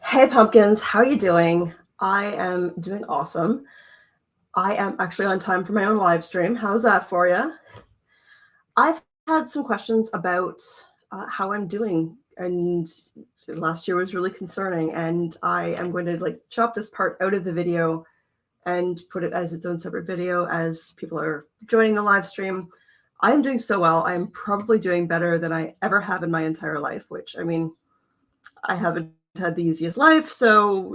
Hey pumpkins, how you doing? I am doing awesome. I am actually on time for my own live stream. How's that for you? I've had some questions about how I'm doing, and last year was really concerning. And I am going to chop this part out of the video and put it as its own separate video as people are joining the live stream. I am doing so well. I am probably doing better than I ever have in my entire life, which I mean, I haven't had the easiest life, so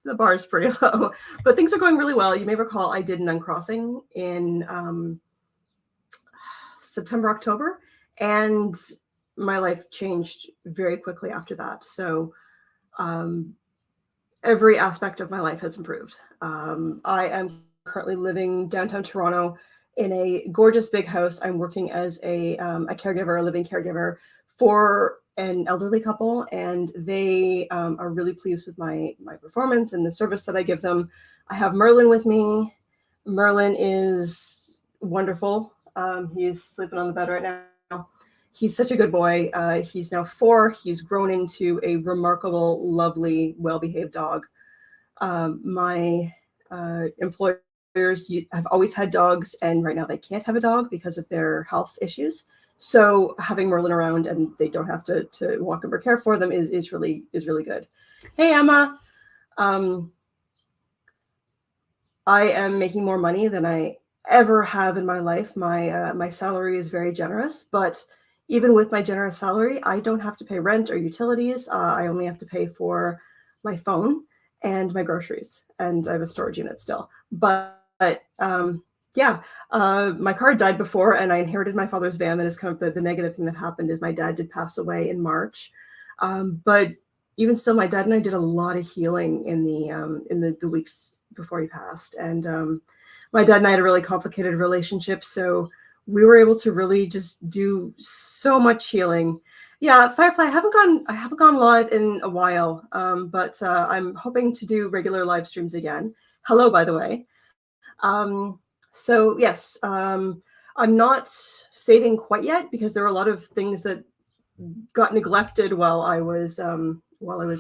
the bar is pretty low, but things are going really well. You may recall I did an uncrossing in September, October, and my life changed very quickly after that. So every aspect of my life has improved. I am currently living downtown Toronto in a gorgeous big house. I'm working as a caregiver, a living caregiver for an elderly couple, and they are really pleased with my performance and the service that I give them. I have Merlin with me. Merlin is wonderful. He's sleeping on the bed right now. He's such a good boy. He's now 4. He's grown into a remarkable, lovely, well-behaved dog. My employers have always had dogs, and right now they can't have a dog because of their health issues. So having Merlin around and they don't have to walk them or care for them is really good. Hey, Emma. I am making more money than I ever have in my life. My salary is very generous, but even with my generous salary, I don't have to pay rent or utilities. I only have to pay for my phone and my groceries, and I have a storage unit still. But yeah, my car died before, and I inherited my father's van. That is kind of the negative thing that happened is my dad did pass away in March. But even still, my dad and I did a lot of healing in the weeks before he passed. And my dad and I had a really complicated relationship, so we were able to really just do so much healing. Yeah, Firefly, I haven't gone live in a while, but I'm hoping to do regular live streams again. Hello, by the way. So yes, I'm not saving quite yet because there were a lot of things that got neglected while I was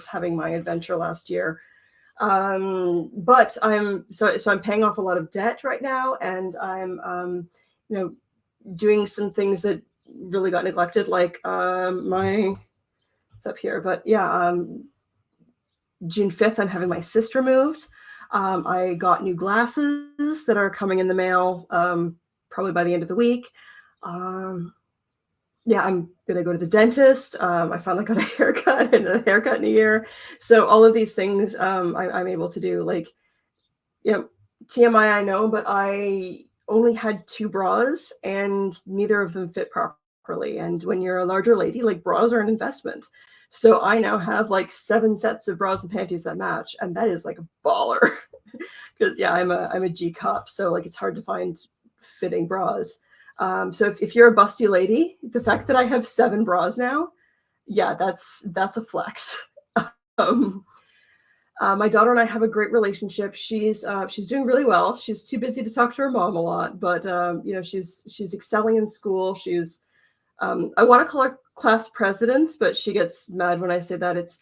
having my adventure last year. But I'm paying off a lot of debt right now, and I'm doing some things that really got neglected, like it's up here, but yeah, June 5th, I'm having my sister moved. I got new glasses that are coming in the mail probably by the end of the week. Yeah, I'm going to go to the dentist. I finally got a haircut and a haircut in a year. So all of these things I'm able to do. TMI, I know, but I only had 2 bras and neither of them fit properly. And when you're a larger lady, bras are an investment. So I now have 7 sets of bras and panties that match, and that is a baller. Because yeah, I'm a G cup, so it's hard to find fitting bras. So if you're a busty lady, the fact that I have 7 bras now, yeah, that's a flex. My daughter and I have a great relationship. She's doing really well. She's too busy to talk to her mom a lot, but she's excelling in school. She's I want to call her class president, but she gets mad when I say that. It's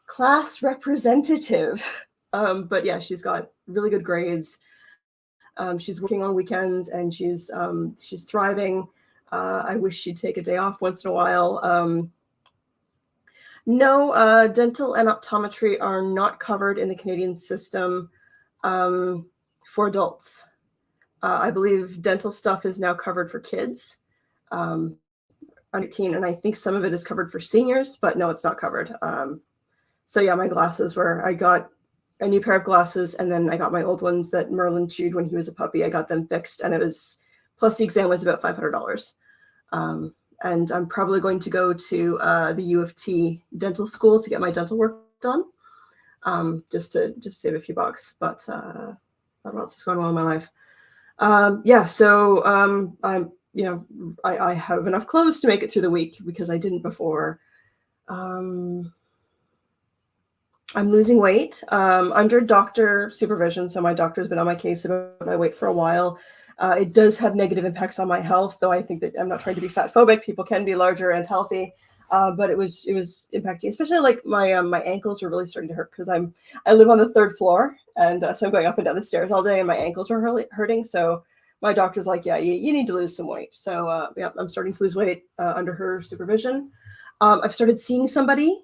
class representative. But yeah, she's got really good grades. She's working on weekends, and she's thriving. I wish she'd take a day off once in a while. No, dental and optometry are not covered in the Canadian system for adults. I believe dental stuff is now covered for kids under 18, and I think some of it is covered for seniors, but no, it's not covered. So yeah, my glasses I got a new pair of glasses, and then I got my old ones that Merlin chewed when he was a puppy. I got them fixed, and it was, plus the exam was about $500. And I'm probably going to go to the U of T dental school to get my dental work done, just to save a few bucks. But what else is going on in my life? Yeah, so I have enough clothes to make it through the week because I didn't before. I'm losing weight under doctor supervision. So my doctor's been on my case about my weight for a while. It does have negative impacts on my health, though I think that I'm not trying to be fat phobic. People can be larger and healthy. But it was impacting, especially like my ankles were really starting to hurt because I live on the third floor, and so I'm going up and down the stairs all day, and my ankles were hurting. So my doctor's like, yeah, you need to lose some weight. So yeah, I'm starting to lose weight under her supervision. I've started seeing somebody.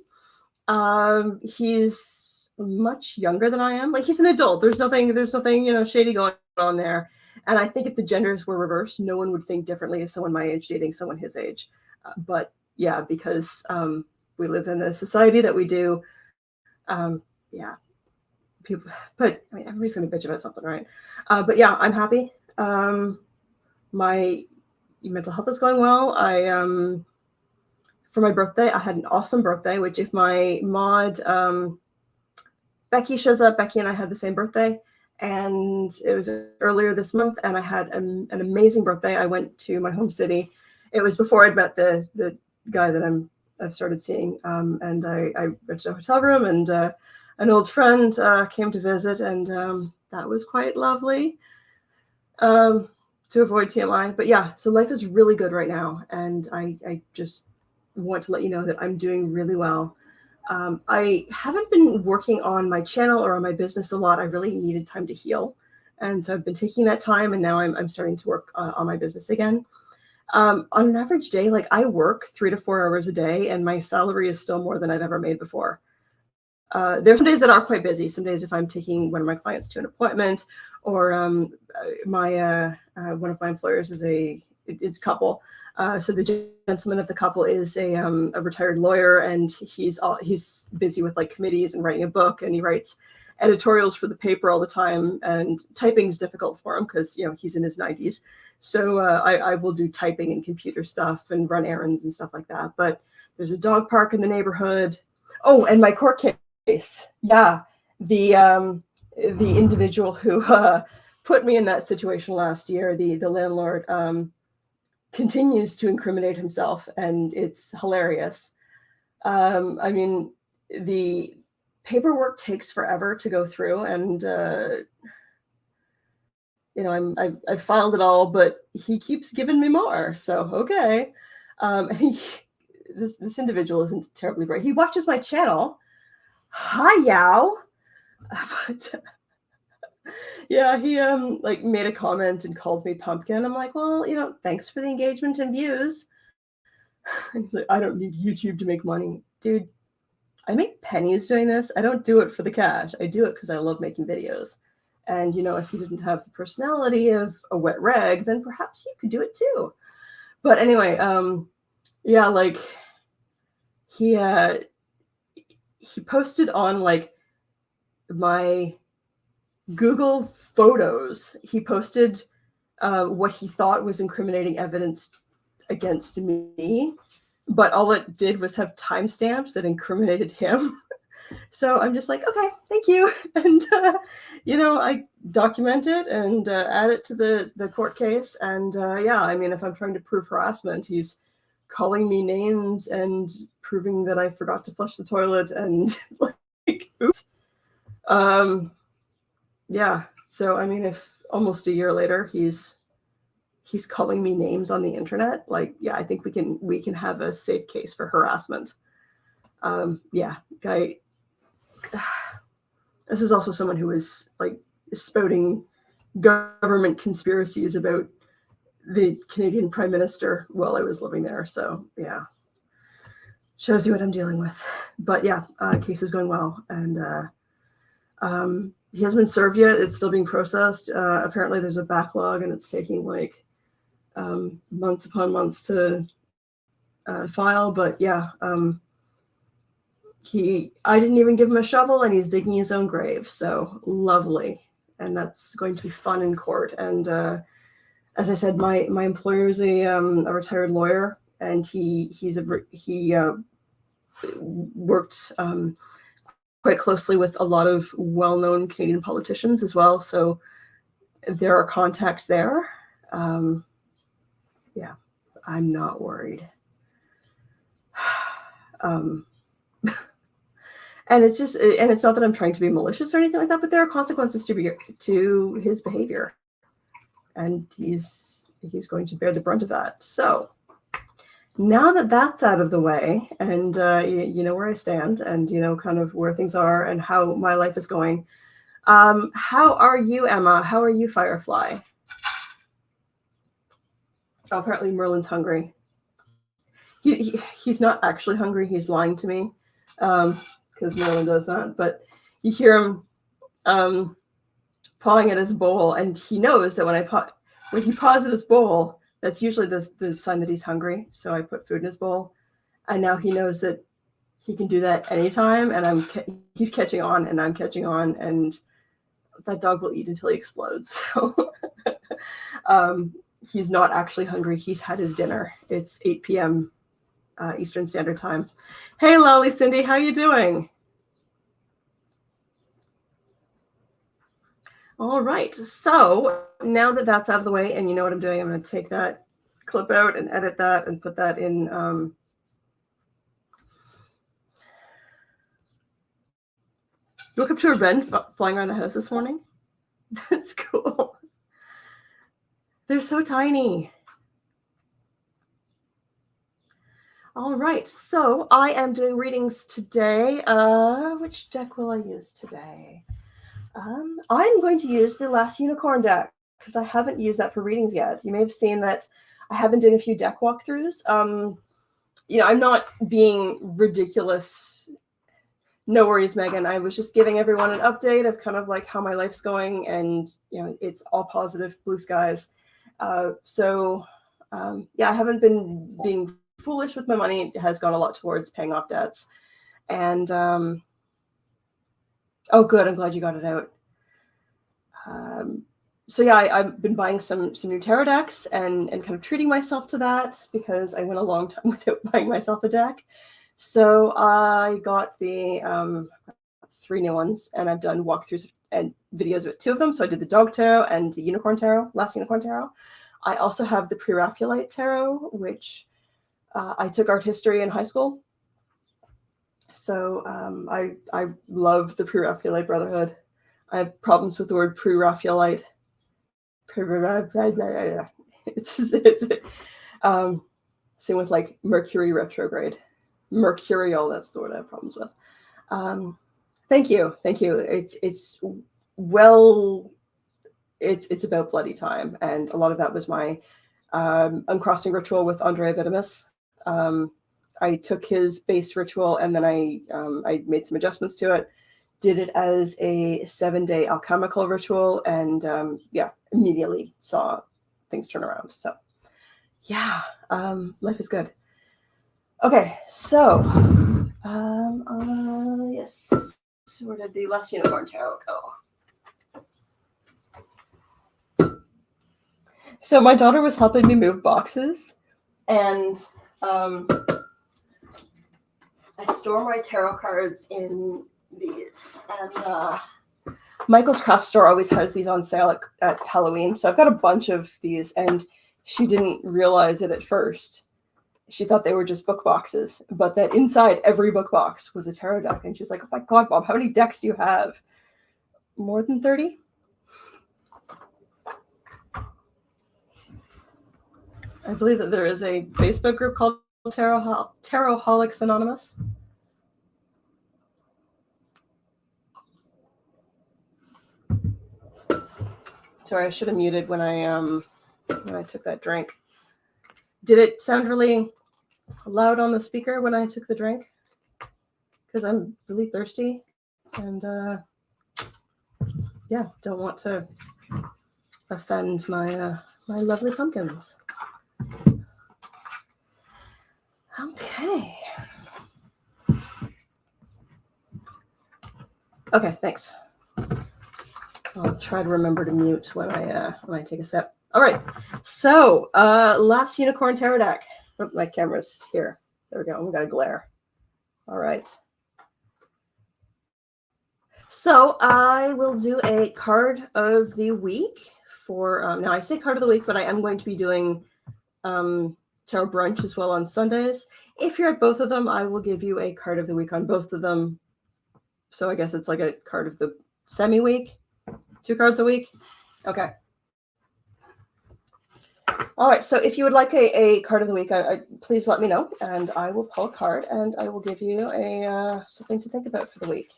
He's much younger than I am. Like, he's an adult. There's nothing shady going on there. And I think if the genders were reversed, no one would think differently of someone my age dating someone his age. But yeah, because we live in a society that we do. Yeah, people. But I mean, everybody's gonna bitch about something, right? But yeah, I'm happy. My mental health is going well. For my birthday, I had an awesome birthday. Which, if my mod Becky shows up, Becky and I had the same birthday, and it was earlier this month, and I had an amazing birthday. I went to my home city. It was before I'd met the guy that I've started seeing, and I rented a hotel room, and an old friend came to visit, and that was quite lovely. To avoid TMI, but yeah, so life is really good right now, and I just want to let you know that I'm doing really well. I haven't been working on my channel or on my business a lot. I really needed time to heal, and so I've been taking that time, and now I'm starting to work on my business again. On an average day, like, I work 3 to 4 hours a day, and my salary is still more than I've ever made before. There's some days that are quite busy. Some days, if I'm taking one of my clients to an appointment, or my one of my employers is a couple. So the gentleman of the couple is a retired lawyer, and he's busy with like committees and writing a book, and he writes editorials for the paper all the time, and typing is difficult for him because he's in his 90s. So I will do typing and computer stuff and run errands and stuff like that. But there's a dog park in the neighborhood. Oh, and my court case. Yeah, the individual who put me in that situation last year, the landlord, continues to incriminate himself, and it's hilarious. I mean, the paperwork takes forever to go through, and I've filed it all, but he keeps giving me more. So okay, this individual isn't terribly bright. He watches my channel. Hi, Yao. But yeah, he like made a comment and called me pumpkin. I'm like, well, thanks for the engagement and views. And he's like, I don't need YouTube to make money. Dude, I make pennies doing this. I don't do it for the cash. I do it because I love making videos. And if you didn't have the personality of a wet rag, then perhaps you could do it too. But anyway, yeah, like he posted on like my Google Photos. He posted what he thought was incriminating evidence against me, but all it did was have timestamps that incriminated him. So I'm just like, okay, thank you. And, I document it and add it to the court case. And yeah, I mean, if I'm trying to prove harassment, he's calling me names and proving that I forgot to flush the toilet, and like, oops. Yeah. So, I mean, if almost a year later he's calling me names on the internet, like, yeah, I think we can have a safe case for harassment. Yeah, guy. This is also someone who is like spouting government conspiracies about the Canadian Prime Minister while I was living there. So yeah, shows you what I'm dealing with. But yeah, case is going well, and he hasn't been served yet. It's still being processed. Apparently, there's a backlog, and it's taking like months upon months to file. But yeah, I didn't even give him a shovel, and he's digging his own grave. So lovely, and that's going to be fun in court. And as I said, my employer is a retired lawyer, and he worked quite closely with a lot of well-known Canadian politicians as well. So there are contacts there. Yeah, I'm not worried. And it's not that I'm trying to be malicious or anything like that, but there are consequences to his behavior, and he's going to bear the brunt of that. So now that that's out of the way, and you know where I stand, and you know kind of where things are and how my life is going. How are you, Emma? How are you, Firefly? Oh, apparently Merlin's hungry. He's not actually hungry. He's lying to me, because Merlin does that. But you hear him pawing at his bowl, and he knows that when he paws at his bowl, that's usually the sign that he's hungry. So I put food in his bowl, and now he knows that he can do that anytime. And he's catching on, and I'm catching on, and that dog will eat until he explodes. So he's not actually hungry. He's had his dinner. It's 8 p.m. Eastern Standard Time. Hey, Lolly Cindy, how you doing? All right. So now that that's out of the way, and you know what I'm doing, I'm going to take that clip out and edit that and put that in. You woke up to a wren flying around the house this morning? That's cool. They're so tiny. All right, so I am doing readings today. Which deck will I use today? I'm going to use the Last Unicorn deck because I haven't used that for readings yet. You may have seen that I have been doing a few deck walkthroughs. You know, I'm not being ridiculous. No worries, Megan. I was just giving everyone an update of kind of like how my life's going, and you know, it's all positive, blue skies. Yeah, I haven't been being foolish with my money. It has gone a lot towards paying off debts. And oh, good. I'm glad you got it out. So yeah, I've been buying some new tarot decks and kind of treating myself to that because I went a long time without buying myself a deck. So I got the 3 new ones, and I've done walkthroughs and videos with 2 of them. So I did the Dog Tarot and the Unicorn Tarot, Last Unicorn Tarot. I also have the Pre-Raphaelite Tarot, which I took art history in high school. So I love the Pre-Raphaelite Brotherhood. I have problems with the word Pre-Raphaelite. Same with like Mercury retrograde. Mercurial, that's the word I have problems with. Thank you. It's about bloody time, and a lot of that was my uncrossing ritual with Andrea Vitamus. I took his base ritual, and then I made some adjustments to it, did it as a 7-day alchemical ritual, and yeah, immediately saw things turn around. So yeah, life is good. Okay, so yes, so where did the Last Unicorn Tarot go? So my daughter was helping me move boxes, and I store my tarot cards in these, and Michael's Craft Store always has these on sale at Halloween. So I've got a bunch of these, and she didn't realize it at first. She thought they were just book boxes, but that inside every book box was a tarot deck. And she's like, oh my God, Bob, how many decks do you have? More than 30? I believe that there is a Facebook group called Tarot-holics Anonymous. Sorry, I should have muted when I took that drink. Did it sound really loud on the speaker when I took the drink? Because I'm really thirsty, and yeah, don't want to offend my my lovely pumpkins. Okay, thanks. I'll try to remember to mute when I take a sip. All right, so Last Unicorn Tarot deck. Oh, my camera's here. There we go. We got a glare. All right. So I will do a card of the week for now. I say card of the week, but I am going to be doing tarot brunch as well on Sundays. If you're at both of them, I will give you a card of the week on both of them. So I guess it's like a card of the semi-week. 2 cards a week? Okay. All right, so if you would like a card of the week, please let me know, and I will pull a card, and I will give you a something to think about for the week,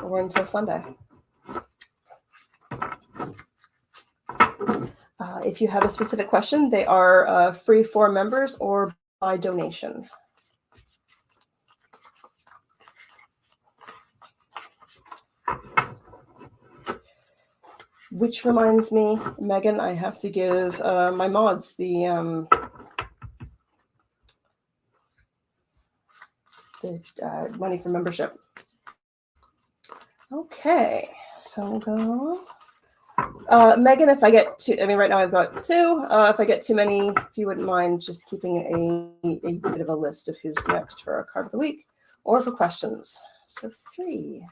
or until Sunday. If you have a specific question, they are free for members or by donation. Which reminds me, Megan, I have to give my mods the money for membership. Okay, so we'll go. Megan, if I get too, I mean, right now I've got two. If I get too many, if you wouldn't mind just keeping a bit of a list of who's next for a card of the week or for questions. So 3.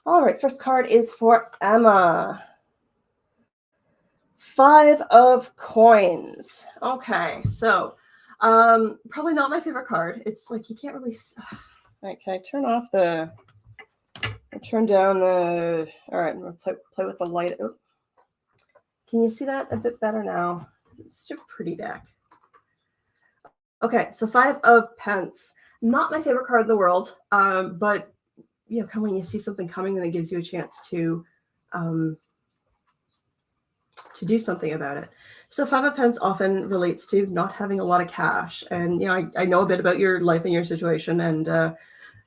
All right, first card is for Emma. 5 of coins. Okay, so probably not my favorite card. It's like you can't really. All right, can I turn off the? I'll turn down the. All right, I'm gonna play with the light. Oh. Can you see that a bit better now? It's such a pretty deck. Okay, so 5 of pence. Not my favorite card in the world, but you know, kind of when you see something coming, then it gives you a chance to do something about it. So 5 of pence often relates to not having a lot of cash, and you know, I know a bit about your life and your situation, and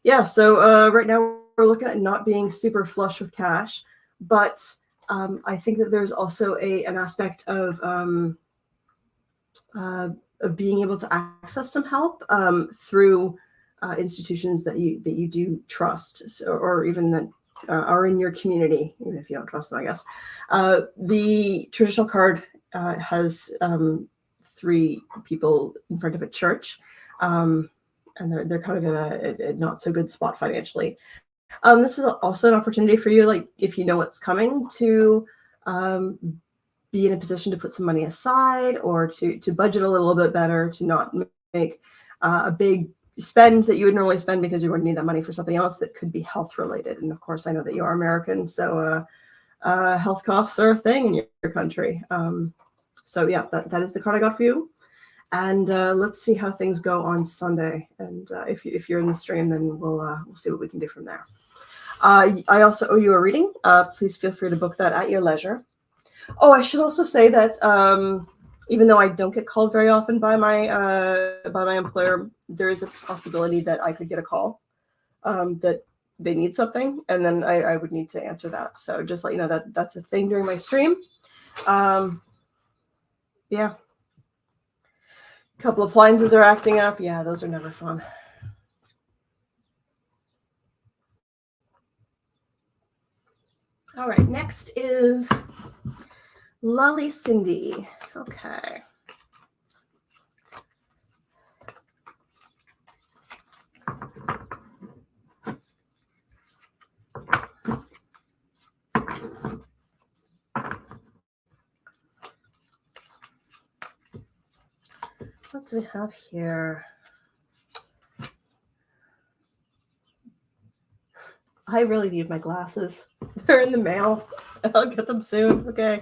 yeah, so right now we're looking at not being super flush with cash, but I think that there's also an aspect of being able to access some help through institutions that you do trust, so, or even that are in your community, even if you don't trust them, I guess. The traditional card has 3 people in front of a church, and they're kind of in a not so good spot financially. This is also an opportunity for you, like if you know what's coming, to be in a position to put some money aside, or to budget a little bit better, to not make a big spend that you would normally spend because you're going to need that money for something else that could be health related. And of course, I know that you are American, so health costs are a thing in your country. So yeah, that is the card I got for you. And let's see how things go on Sunday. And if you're in the stream, then we'll see what we can do from there. I also owe you a reading. Please feel free to book that at your leisure. Oh, I should also say that even though I don't get called very often by my employer, there is a possibility that I could get a call that they need something, and then I would need to answer that. So just let you know that that's a thing during my stream. Yeah. A couple of appliances are acting up. Yeah, those are never fun. All right, next is Lolly Cindy. Okay. What do we have here? I really need my glasses. They're in the mail. I'll get them soon. Okay.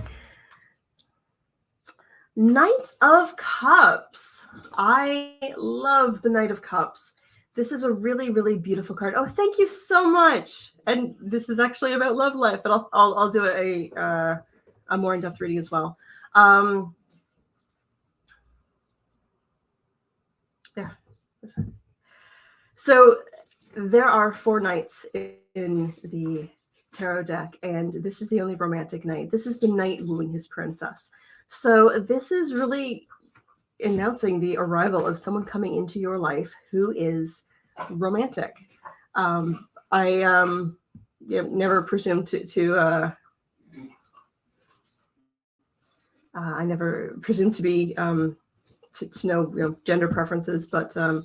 Knight of Cups. I love the Knight of Cups. This is a really, really beautiful card. Oh, thank you so much. And this is actually about love life, but I'll do a more in-depth reading as well. Yeah. So there are 4 knights in the tarot deck, and this is the only romantic knight. This is the knight wooing his princess. So this is really announcing the arrival of someone coming into your life who is romantic. I never presumed to I never presumed to be to know, gender preferences, but so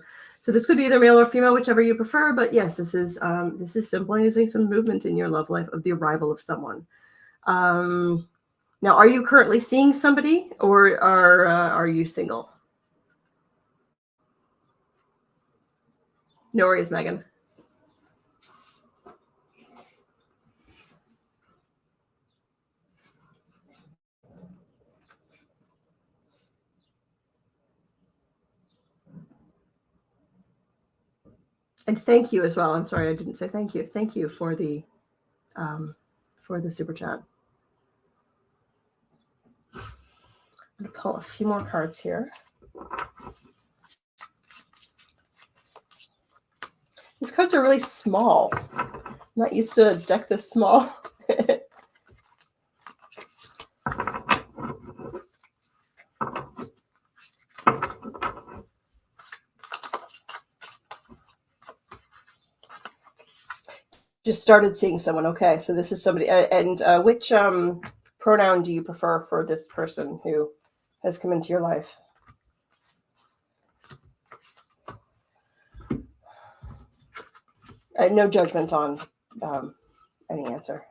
this could be either male or female, whichever you prefer. But yes, this is symbolizing some movement in your love life of the arrival of someone. Now, are you currently seeing somebody, or are you single? No worries, Megan. And thank you as well. I'm sorry I didn't say thank you. Thank you for the super chat. I'm going to pull a few more cards here. These cards are really small. I'm not used to a deck this small. Just started seeing someone. Okay, so this is somebody. And which pronoun do you prefer for this person who has come into your life? No judgment on any answer.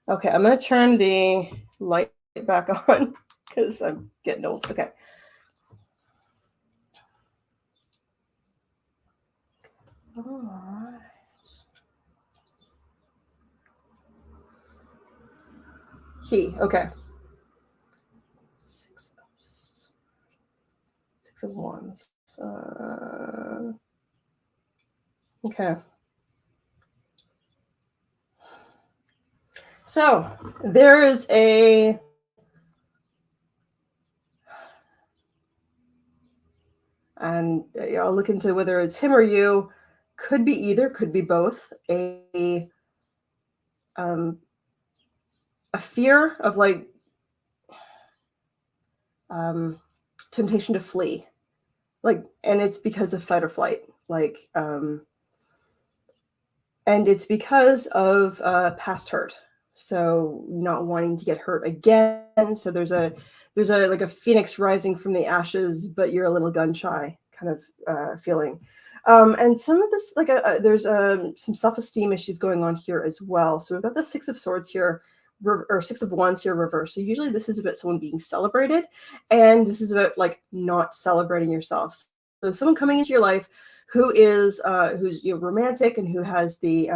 Okay, I'm going to turn the light back on because I'm getting old. Okay. All right. He. Okay. Six of Wands. Okay. So there is a and I'll look into whether it's him or you. Could be either, could be both. A fear of like temptation to flee, like, and it's because of fight or flight, like, and it's because of past hurt. So not wanting to get hurt again. So there's a like a phoenix rising from the ashes, but you're a little gun shy kind of feeling. And some of this, like, there's some self-esteem issues going on here as well. So we've got the Six of Swords here, or Six of Wands here reversed. So usually this is about someone being celebrated, and this is about like not celebrating yourself. So someone coming into your life who is who's romantic and who has the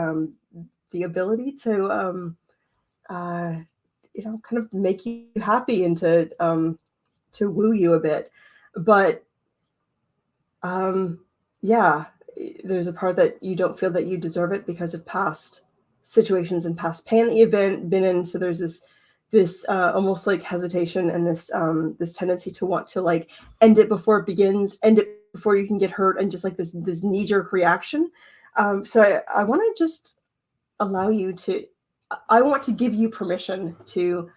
ability to kind of make you happy and to woo you a bit, but yeah, there's a part that you don't feel that you deserve it because of past situations and past pain that you've been in. So there's this almost like hesitation and this tendency to want to like end it before it begins, end it before you can get hurt, and just like this knee-jerk reaction. So I want to just allow you to. I want to give you permission to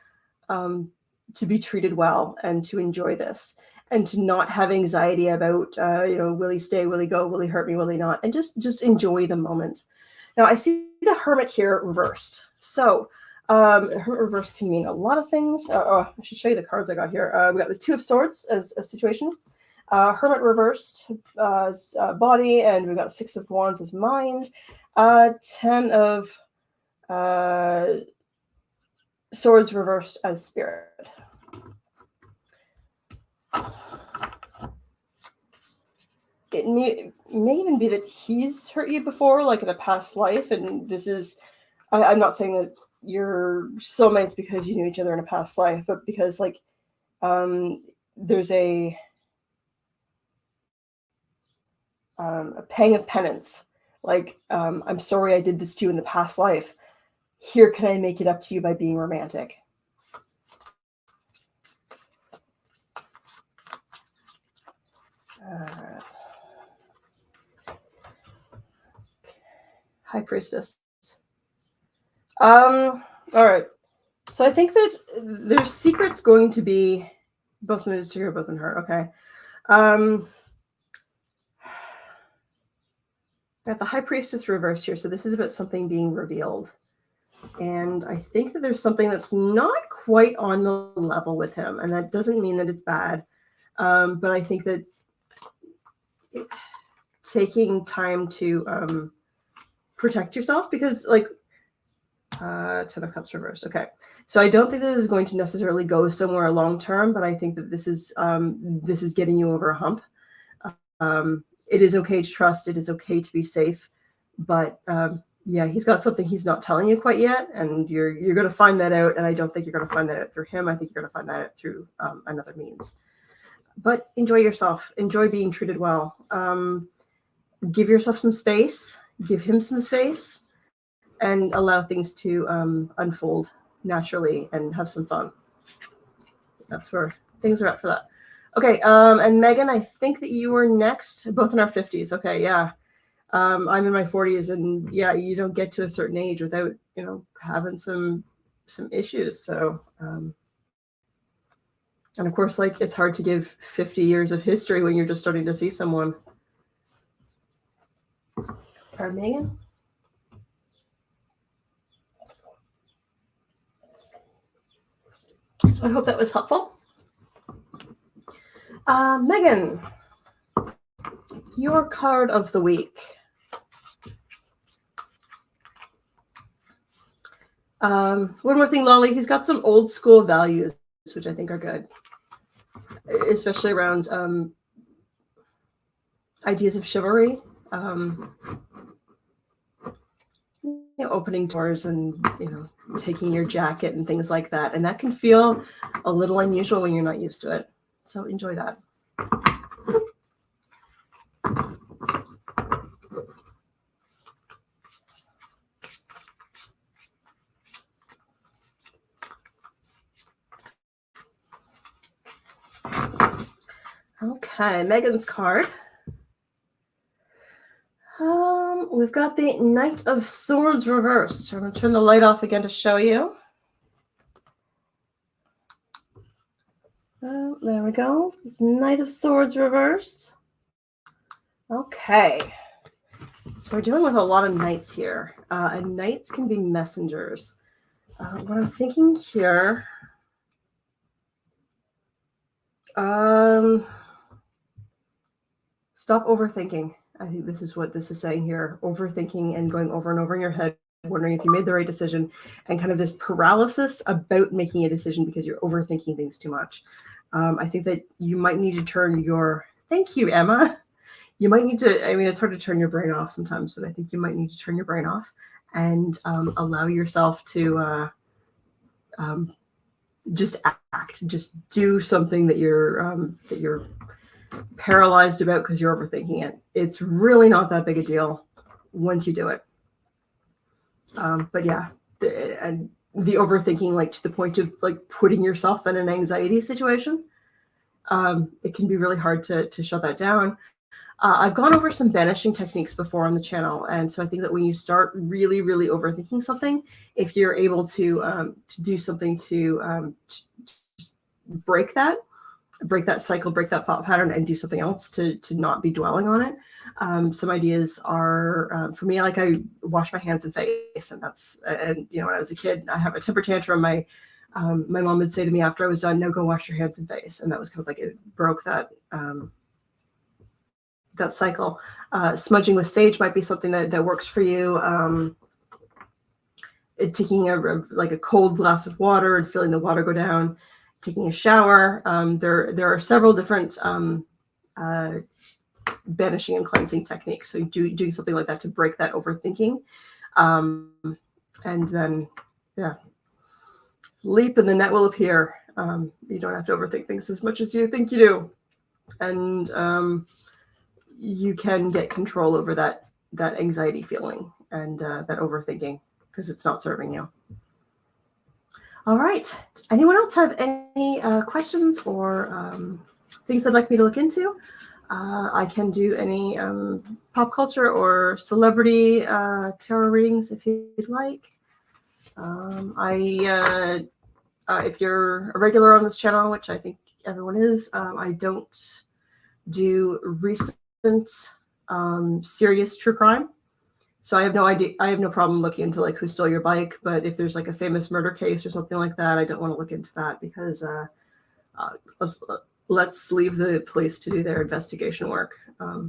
be treated well and to enjoy this, and to not have anxiety about will he stay, will he go, will he hurt me, will he not, and just enjoy the moment. Now I see the Hermit here reversed. So Hermit reversed can mean a lot of things. I should show you the cards I got here. We got the Two of Swords as a situation, Hermit reversed as body, and we got Six of Wands as mind, 10 of Swords reversed as spirit. It may even be that he's hurt you before, like in a past life, and this is, I'm not saying that you're soulmates because you knew each other in a past life, but because like there's a pang of penance, like I'm sorry I did this to you in the past life. Here, can I make it up to you by being romantic? High Priestess. All right. So I think that there's secrets going to be both in this here, both in her. Okay. Got the High Priestess reversed here. So this is about something being revealed. And I think that there's something that's not quite on the level with him. And that doesn't mean that it's bad. But I think that taking time to protect yourself, because like Ten of Cups reversed. Okay. So I don't think that this is going to necessarily go somewhere long term, but I think that this is getting you over a hump. It is okay to trust. It is okay to be safe. But yeah, he's got something he's not telling you quite yet, and you're going to find that out. And I don't think you're going to find that out through him. I think you're going to find that out through another means. But enjoy yourself. Enjoy being treated well. give yourself some space, give him some space, and allow things to unfold naturally and have some fun. That's where things are at for that. Okay, and Megan, I think that you were next, both in our 50s. Okay, yeah. I'm in my 40s, and yeah, you don't get to a certain age without, having some issues. So, and of course, like, it's hard to give 50 years of history when you're just starting to see someone. Pardon, Megan? So I hope that was helpful. Megan, your card of the week. One more thing, Lolly. He's got some old school values, which I think are good, especially around ideas of chivalry, opening doors and, taking your jacket and things like that. And that can feel a little unusual when you're not used to it. So enjoy that. Okay, Megan's card. We've got the Knight of Swords reversed. I'm going to turn the light off again to show you. There we go. This Knight of Swords reversed. Okay. So we're dealing with a lot of knights here. And knights can be messengers. What I'm thinking here... stop overthinking. I think this is what this is saying here. Overthinking and going over and over in your head, wondering if you made the right decision, and kind of this paralysis about making a decision because you're overthinking things too much. I think that you might need to turn your... Thank you, Emma. You might need to... I mean, it's hard to turn your brain off sometimes, but I think you might need to turn your brain off and allow yourself to just act. Just do something that you're paralyzed about because you're overthinking it. It's really not that big a deal once you do it. But yeah, the overthinking, like to the point of like putting yourself in an anxiety situation, it can be really hard to shut that down. I've gone over some banishing techniques before on the channel, and so I think that when you start really, really overthinking something, if you're able to do something to just break that cycle, break that thought pattern, and do something else to not be dwelling on it. Some ideas are, for me, like I wash my hands and face, and when I was a kid, I have a temper tantrum. My mom would say to me after I was done, "No, go wash your hands and face," and that was kind of like it broke that that cycle. Smudging with sage might be something that works for you. Taking a cold glass of water and feeling the water go down. Taking a shower. There are several different banishing and cleansing techniques. So doing something like that to break that overthinking. And then, yeah, leap and the net will appear. You don't have to overthink things as much as you think you do. And you can get control over that anxiety feeling and that overthinking because it's not serving you. All right. Anyone else have any questions or things they'd like me to look into? I can do any pop culture or celebrity tarot readings if you'd like. If you're a regular on this channel, which I think everyone is, I don't do recent serious true crime. So I have no idea. I have no problem looking into like who stole your bike, but if there's like a famous murder case or something like that, I don't want to look into that because let's leave the police to do their investigation work. I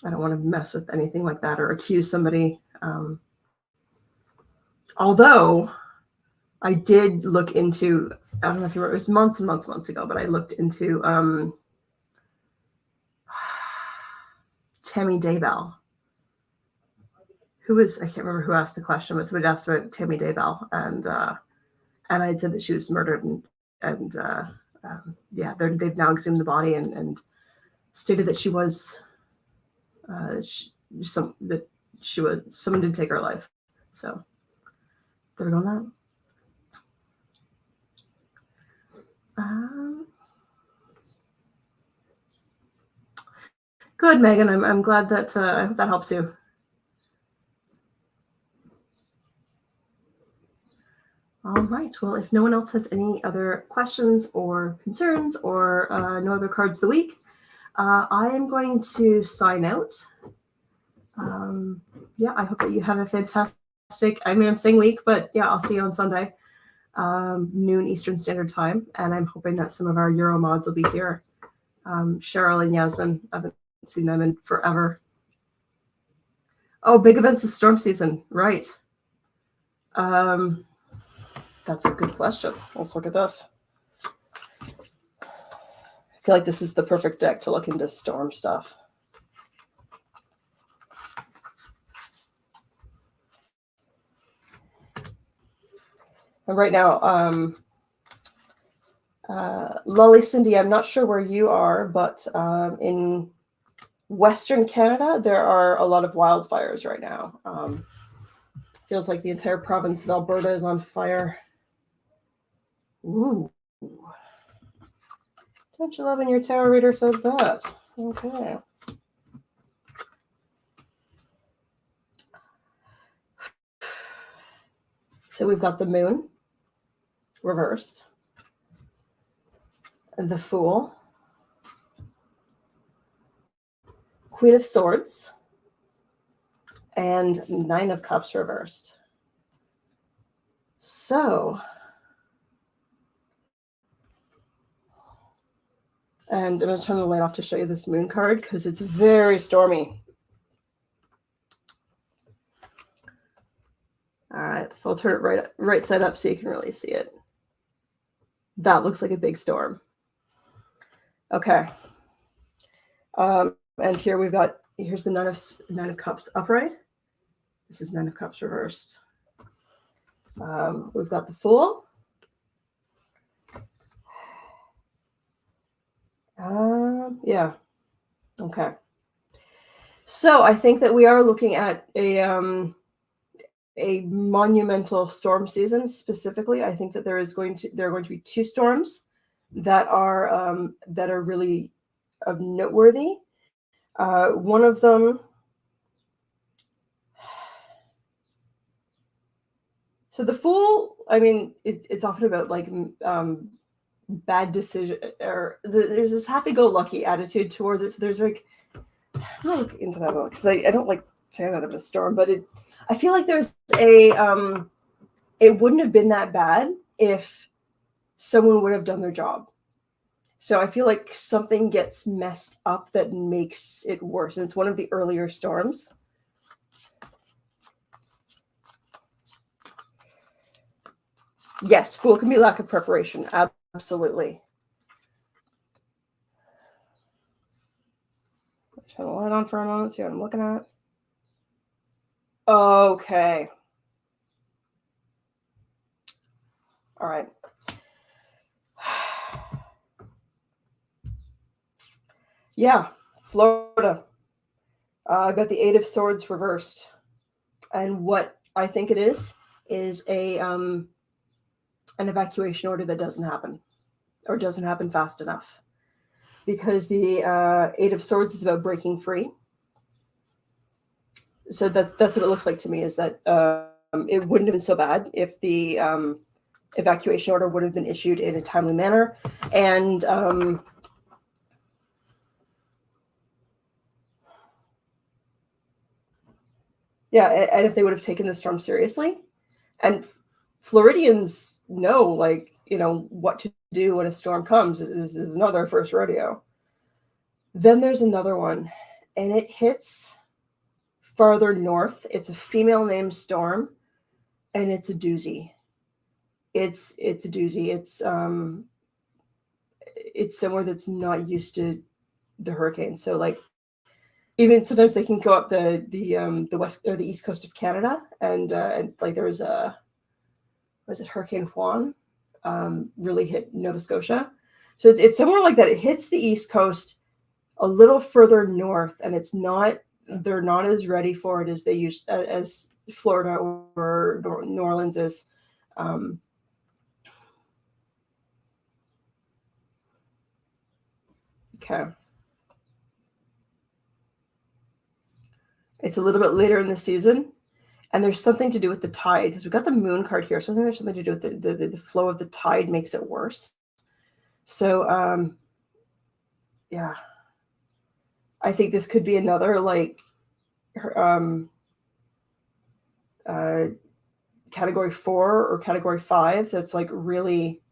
don't want to mess with anything like that or accuse somebody. Although I did look into, I don't know if you remember, it was months and months ago, but I looked into Tammy Daybell. I can't remember who asked the question, but somebody asked about Tammy Daybell, and I had said that she was murdered, and they've now exhumed the body and stated that she was someone did take her life. So there we go on that. Good, Megan. I'm glad that I hope that helps you. All right. Well, if no one else has any other questions or concerns or no other cards of the week, I am going to sign out. Yeah, I hope that you have a fantastic, I'm saying week, but yeah, I'll see you on Sunday, noon Eastern Standard Time. And I'm hoping that some of our Euro mods will be here. Cheryl and Yasmin, I haven't seen them in forever. Oh, big events is storm season, right? That's a good question. Let's look at this. I feel like this is the perfect deck to look into storm stuff. And right now, Lolly Cindy, I'm not sure where you are, but in Western Canada, there are a lot of wildfires right now. Feels like the entire province of Alberta is on fire. Ooh. Don't you love when your tarot reader says that? Okay. So we've got the Moon reversed, the Fool, Queen of Swords, and Nine of Cups reversed. So, and I'm going to turn the light off to show you this Moon card because it's very stormy. All right, so I'll turn it right side up so you can really see it. That looks like a big storm. Okay. And here we've got, here's the Nine of Cups upright. This is Nine of Cups reversed. We've got the Fool. Yeah. Okay. So I think that we are looking at a monumental storm season specifically. I think that there are going to be two storms that are really of noteworthy. One of them. So the Fool, I mean, it's often about like bad decision, or there's this happy-go-lucky attitude towards it. So there's like, I'm not looking into that because I don't like saying that of a storm, but I feel like there's it wouldn't have been that bad if someone would have done their job. So I feel like something gets messed up that makes it worse. And it's one of the earlier storms. Yes, Fool can be lack of preparation. Absolutely. Let's turn the light on for a moment, see what I'm looking at. Okay. All right. Yeah, Florida. I've got the Eight of Swords reversed. And what I think it is an evacuation order that doesn't happen, or doesn't happen fast enough. Because the Eight of Swords is about breaking free. So that's what it looks like to me, is that it wouldn't have been so bad if the evacuation order would have been issued in a timely manner. And yeah, and if they would have taken the storm seriously. And Floridians know, like, you know, what to do when a storm comes. This is not their first rodeo. Then there's another one, and it hits farther north. It's a female named Storm, and it's a doozy. It's a doozy. It's somewhere that's not used to the hurricane. So like, even sometimes they can go up the west or the east coast of Canada, and like there was Hurricane Juan really hit Nova Scotia. So it's somewhere like that. It hits the east coast a little further north, and it's not they're not as ready for it as they used as Florida or New Orleans is. Okay. It's a little bit later in the season, and there's something to do with the tide, because we've got the moon card here. So I think there's something to do with the flow of the tide makes it worse. So, yeah, I think this could be another like category 4 or category 5. That's like really,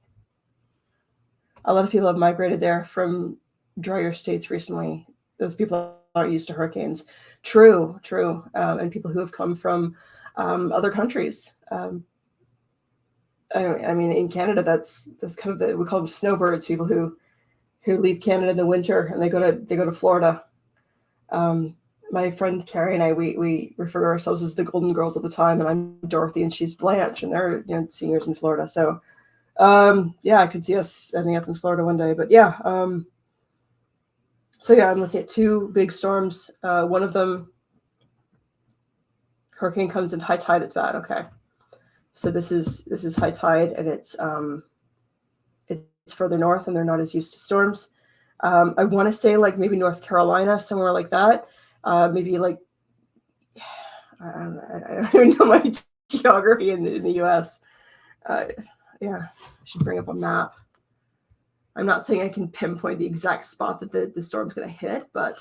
a lot of people have migrated there from drier states recently. Those people aren't used to hurricanes. True. And people who have come from other countries. I mean, in Canada, that's kind of we call them snowbirds. People who leave Canada in the winter and they go to Florida. My friend Carrie and I, we refer to ourselves as the Golden Girls at the time, and I'm Dorothy and she's Blanche, and they're seniors in Florida. So yeah, I could see us ending up in Florida one day. But yeah, so yeah, I'm looking at 2 big storms. One of them, hurricane comes in high tide. It's bad. Okay, so this is high tide, and it's further north, and they're not as used to storms. I want to say like maybe North Carolina, somewhere like that. Maybe like I don't even know my geography in the U.S. Yeah, I should bring up a map. I'm not saying I can pinpoint the exact spot that the storm's going to hit, but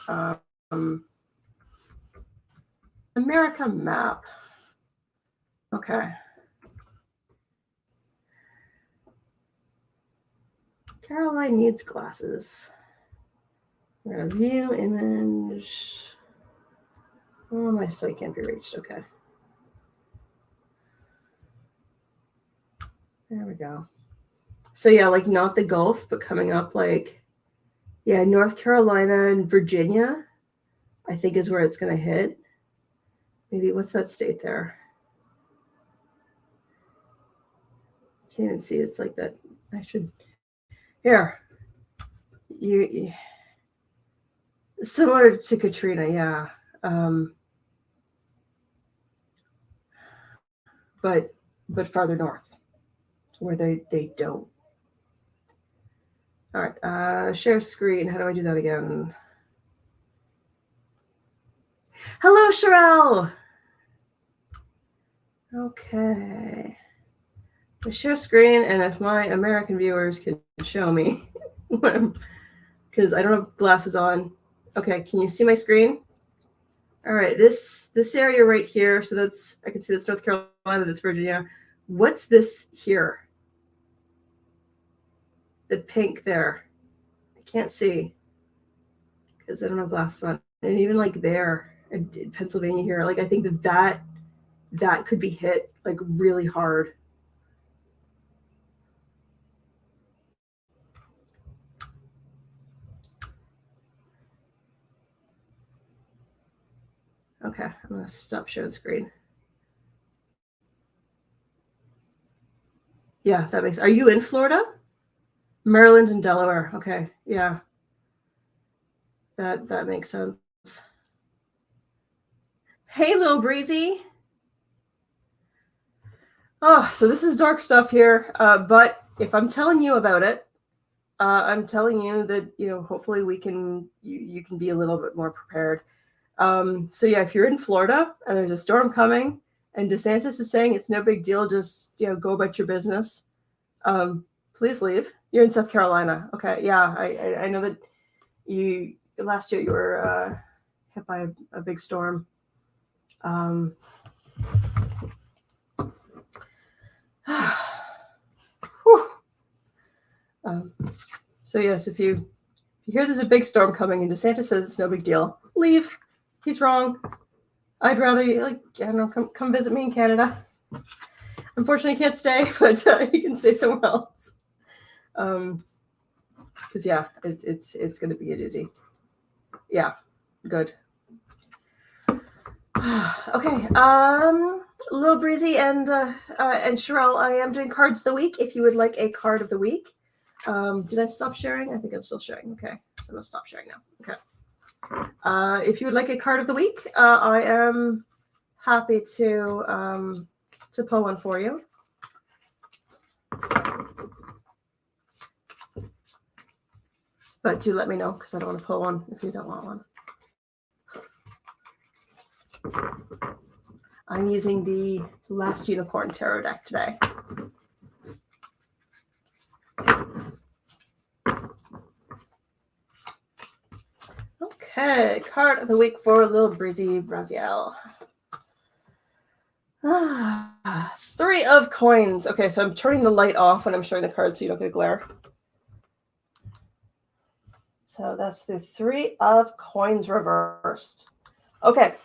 America map. Okay. Caroline needs glasses. We're going to view image. Oh, my site can't be reached. Okay. There we go. So yeah, like not the Gulf, but coming up like, yeah, North Carolina and Virginia, I think is where it's going to hit. Maybe what's that state there? Can't even see. It's like that. I should. Here. You similar to Katrina, yeah. But farther north, where they don't. All right, share screen. How do I do that again? Hello, Sherelle. Okay. I share screen, and if my American viewers can show me, because I don't have glasses on. Okay, can you see my screen? All right, this area right here. So that's, I can see that's North Carolina, that's Virginia. What's this here? The pink there. I can't see because I don't have glasses on. And even like there in Pennsylvania here, like I think that could be hit like really hard. Okay, I'm gonna stop sharing screen. Yeah, that makes. Are you in Florida? Maryland and Delaware. Okay, yeah. That makes sense. Hey, little breezy. Oh, so this is dark stuff here. But if I'm telling you about it, I'm telling you that hopefully we can you can be a little bit more prepared. So yeah, if you're in Florida and there's a storm coming, and DeSantis is saying it's no big deal, just go about your business. Please leave. You're in South Carolina. Okay, yeah, I know that last year you were hit by a big storm. So yes, if you hear there's a big storm coming and DeSantis says it's no big deal, leave. He's wrong. I'd rather you come visit me in Canada. Unfortunately, I can't stay, but you can stay somewhere else. Because yeah, it's going to be a doozy. Yeah, good. Okay, Lil Breezy and Sherelle, I am doing cards of the week. If you would like a card of the week, did I stop sharing? I think I'm still sharing. Okay, so I'm gonna stop sharing now. Okay. If you would like a card of the week, I am happy to pull one for you. But do let me know, because I don't want to pull one if you don't want one. I'm using the Last Unicorn Tarot deck today. Okay, card of the week for little Brizzy Braziel. 3 of coins. Okay, so I'm turning the light off when I'm showing the cards so you don't get glare. So that's the 3 of coins reversed. Okay,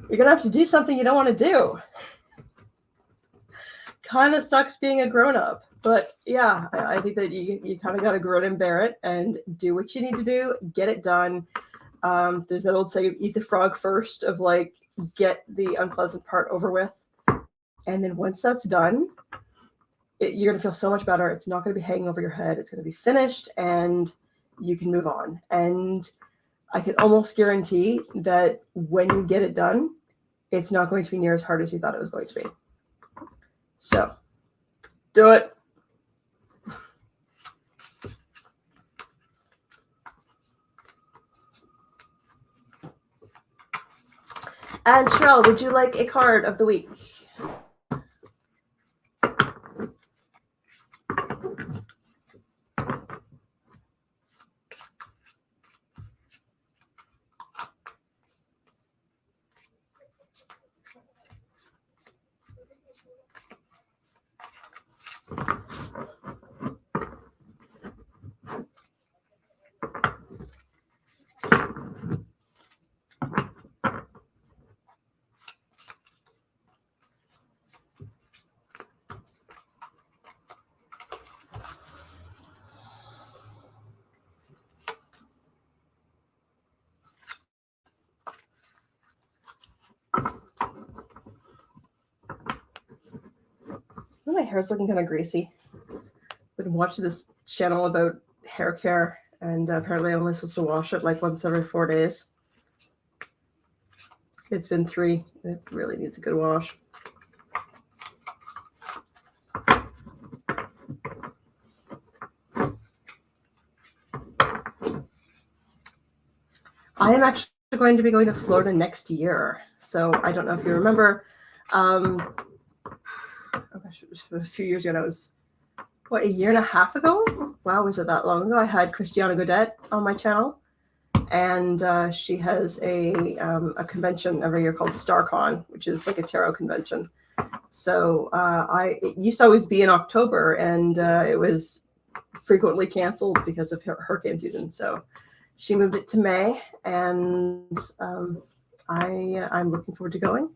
you're going to have to do something you don't want to do. Kind of sucks being a grown-up. But yeah, I think that you kind of got to grin and bear it and do what you need to do, get it done. There's that old saying, eat the frog first, of like, get the unpleasant part over with. And then once that's done, you're going to feel so much better. It's not going to be hanging over your head. It's going to be finished and you can move on. And I can almost guarantee that when you get it done, it's not going to be near as hard as you thought it was going to be. So do it. And Cheryl, would you like a card of the week? Oh, my hair's looking kind of greasy. I've been watching this channel about hair care, and apparently I'm only supposed to wash it like once every 4 days. It's been 3. It really needs a good wash. I am actually going to be going to Florida next year. So I don't know if you remember. Oh gosh, a few years ago. That was, what, a year and a half ago? Wow, was it that long ago? I had Christiana Godet on my channel. And she has a convention every year called StarCon, which is like a tarot convention. So it used to always be in October, and it was frequently canceled because of hurricane season. So she moved it to May, and I'm looking forward to going.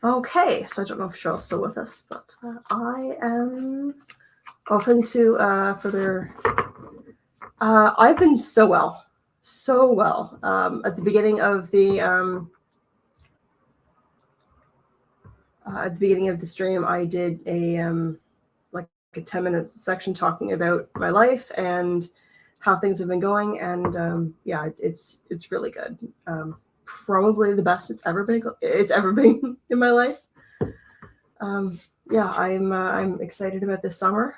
Okay, so I don't know if Cheryl's still with us, but I am open to further. I've been so well. At the beginning of the stream, I did a like a 10-minute section talking about my life and how things have been going, and yeah, it's really good. Probably the best it's ever been in my life. Yeah, I'm excited about this summer.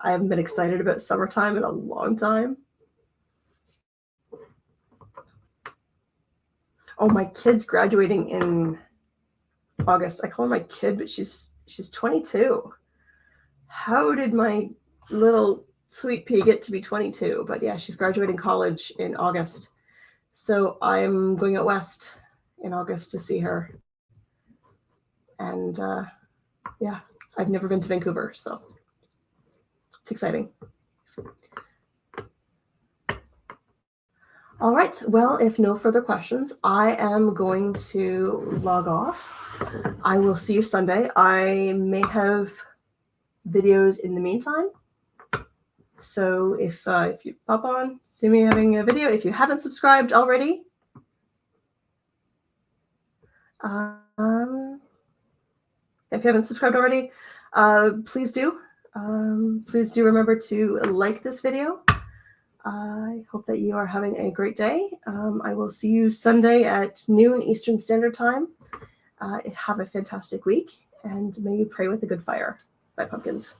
I haven't been excited about summertime in a long time. Oh, my kid's graduating in August. I call her my kid, but she's 22. How did my little sweet pea get to be 22? But yeah, she's graduating college in August. So I'm going out west in August to see her. And yeah, I've never been to Vancouver, so it's exciting. All right. Well, if no further questions, I am going to log off. I will see you Sunday. I may have videos in the meantime. So if you pop on, see me having a video. If you haven't subscribed already, Please do. Please do remember to like this video. I hope that you are having a great day. I will see you Sunday at noon Eastern Standard Time. Have a fantastic week, and may you pray with a good fire. Bye, pumpkins.